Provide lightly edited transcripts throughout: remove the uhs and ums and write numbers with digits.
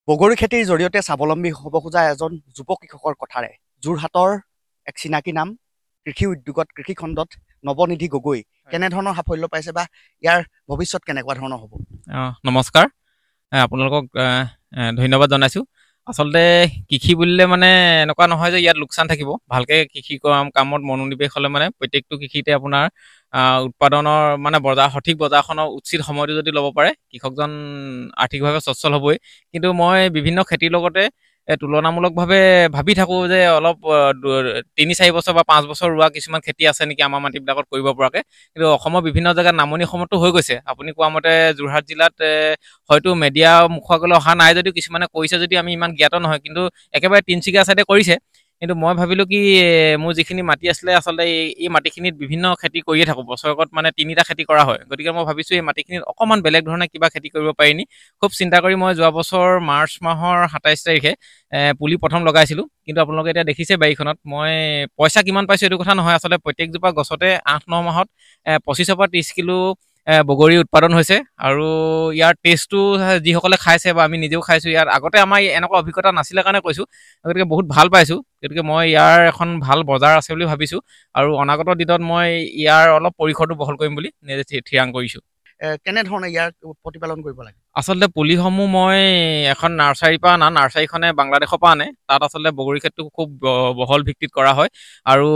বগৰী খেতিৰ জৰিয়তে স্বাৱলম্বী হ'ব খোজা এজন যুৱ কৃষকৰ কথাৰে যোৰহাটৰ এক চিনাকি নাম কৃষি উদ্যোগত কৃষি খণ্ডত নৱনিধি গগৈ কেনেধৰণৰ সাফল্য পাইছে বা ইয়াৰ ভৱিষ্যত কেনেকুৱা ধৰণৰ হ'ব? নমস্কাৰ, আপোনালোকক ধন্যবাদ জনাইছোঁ। আচলতে কৃষি বুলিলে মানে এনেকুৱা নহয় যে ইয়াত লোকচান থাকিব। ভালকৈ কৃষি কামত মনোনিৱেশ হ'লে মানে প্ৰত্যেকটো কৃষিতে আপোনাৰ উৎপাদনৰ মানে সঠিক বজাৰখনৰ উচিত সময়টো যদি ল'ব পাৰে কৃষকজন আৰ্থিকভাৱে সচ্ছল হ'বই। কিন্তু মই বিভিন্ন খেতিৰ লগতে তুলনামূলকভাৱে ভাবি থাকোঁ যে অলপ ৩-৪ বছৰ বা 5 বছৰ ৰোৱা কিছুমান খেতি আছে নেকি আমাৰ মাটিবিলাকত কৰিব পৰাকৈ। কিন্তু অসমৰ বিভিন্ন জেগাত নামনি অসমতো হৈ গৈছে। আপুনি কোৱা মতে যোৰহাট জিলাত হয়তো মেডিয়া মুখলৈ অহা নাই যদিও কিছুমানে কৰিছে যদি আমি ইমান জ্ঞাত নহয়, কিন্তু একেবাৰে তিনিচুকীয়া ছাইডে কৰিছে। কিন্তু মই ভাবিলোঁ কি মোৰ যিখিনি মাটি আছিলে আচলতে এই মাটিখিনিত বিভিন্ন খেতি কৰিয়ে থাকোঁ। বছৰেকত মানে 3টা খেতি কৰা হয়। গতিকে মই ভাবিছোঁ এই মাটিখিনিত অকণমান বেলেগ ধৰণে কিবা খেতি কৰিব পাৰি নি। খুব চিন্তা কৰি মই যোৱা বছৰ মাৰ্চ মাহৰ 27 তাৰিখে পুলি প্ৰথম লগাইছিলোঁ। কিন্তু আপোনালোকে এতিয়া দেখিছে বাৰীখনত মই পইচা কিমান পাইছোঁ এইটো কথা নহয়, আচলতে প্ৰত্যেকজোপা গছতে 8-9 মাহত 25-ৰ পৰা 30 কিলো বগৰী উৎপাদন হৈছে। আৰু ইয়াৰ টেষ্টটো যিসকলে খাইছে বা আমি নিজেও খাইছোঁ, ইয়াৰ আগতে আমাৰ এনেকুৱা অভিজ্ঞতা নাছিলে কাৰণে কৈছোঁ। গতিকে বহুত ভাল পাইছোঁ। গতিকে মই ইয়াৰ এখন ভাল বজাৰ আছে বুলি ভাবিছোঁ আৰু অনাগত দিনত মই ইয়াৰ অলপ পৰিসৰটো বহল কৰিম বুলি নিজে থিৰাং কৰিছোঁ। কেনেধৰণে ইয়াৰ প্ৰতিপালন কৰিব লাগে? আচলতে পুলিসমূহ মই এখন নাৰ্চাৰীৰ পৰা আনা, নাৰ্চাৰীখনে বাংলাদেশৰ পৰা আনে। তাত আচলতে বগৰী খেতিটো খুব বহল ভিত্তিত কৰা হয় আৰু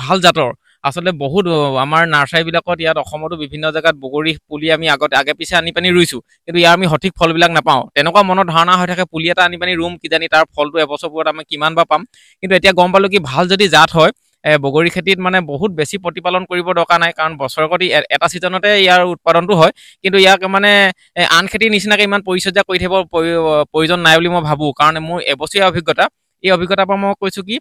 ভাল জাতৰ। আচলতে বহুত আমাৰ নাৰ্চাৰীবিলাকত ইয়াত অসমতো বিভিন্ন জেগাত বগৰী পুলি আমি আগে পিছে আনি পানি ৰুইছোঁ, কিন্তু ইয়াৰ আমি সঠিক ফলবিলাক নাপাওঁ। তেনেকুৱা মনৰ ধাৰণা হৈ থাকে পুলি এটা আনি পানি ৰুম কিজানি তাৰ ফলটো এবছৰ পৰত আমি কিমান বা পাম। কিন্তু এতিয়া গম পালোঁ কি ভাল যদি জাত হয় বগৰী খেতিত মানে বহুত বেছি প্ৰতিপালন কৰিব দৰকাৰ নাই, কাৰণ বছৰেকত এটা ছিজনতে ইয়াৰ উৎপাদনটো হয়। কিন্তু ইয়াক মানে আন খেতিৰ নিচিনাকৈ ইমান পৰিচৰ্যা কৰি থাকিব প্ৰয়োজন নাই বুলি মই ভাবোঁ, কাৰণ মোৰ এবছৰীয়া অভিজ্ঞতা। এই অভিজ্ঞতাৰ পৰা মই কৈছোঁ কি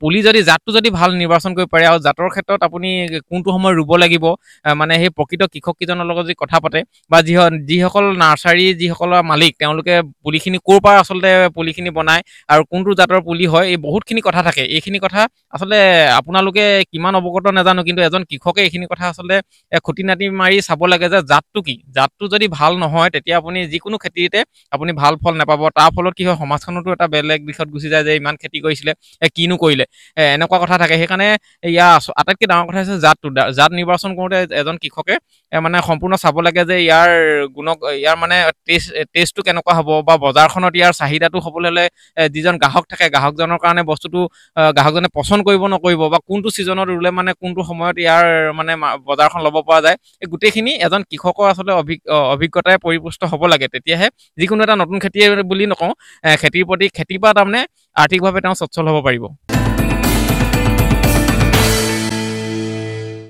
পুলি যদি জাতটো যদি ভাল নিৰ্বাচন কৰিব পাৰে আৰু জাতৰ ক্ষেত্ৰত আপুনি কোনটো সময় ৰুব লাগিব, মানে সেই প্ৰকৃত কৃষককেইজনৰ লগত যদি কথা পাতে বা যিসকল নাৰ্চাৰী যিসকলৰ মালিক তেওঁলোকে পুলিখিনি ক'ৰ পৰা আচলতে পুলিখিনি বনায় আৰু কোনটো জাতৰ পুলি হয়, এই বহুতখিনি কথা থাকে। এইখিনি কথা আচলতে আপোনালোকে কিমান অৱগত নাজানো, কিন্তু এজন কৃষকে এইখিনি কথা আচলতে খুঁটি নাটি মাৰি চাব লাগে যে জাতটো কি। জাতটো যদি ভাল নহয় তেতিয়া আপুনি যিকোনো খেতিতে আপুনি ভাল ফল নাপাব। তাৰ ফলত কি হয়, সমাজখনতো এটা বেলেগ দিশত গুচি যায় যে ইমান খেতি কৰিছিলে কিনো কৰিলে, এনেকুৱা কথা থাকে। সেইকাৰণে ইয়াৰ আটাইতকৈ ডাঙৰ কথা হৈছে জাত নিৰ্বাচন কৰোঁতে এজন কৃষকে মানে সম্পূৰ্ণ চাব লাগে যে ইয়াৰ মানে টেষ্টটো কেনেকুৱা হ'ব বা বজাৰখনত ইয়াৰ চাহিদাটো হ'বলৈ হ'লে যিজন গ্ৰাহক থাকে গ্ৰাহকজনৰ কাৰণে বস্তুটো গ্ৰাহকজনে পচন্দ কৰিব নকৰিব বা কোনটো ছিজনত ৰুলে মানে কোনটো সময়ত ইয়াৰ মানে বজাৰখন ল'ব পৰা যায়, এই গোটেইখিনি এজন কৃষকৰ আচলতে অভিজ্ঞতাৰে পৰিপুষ্ট হ'ব লাগে। তেতিয়াহে যিকোনো এটা নতুন খেতিয়ে বুলি নকওঁ, খেতিৰ পৰা তাৰমানে আৰ্থিকভাৱে তেওঁ সচ্ছল হ'ব পাৰিব।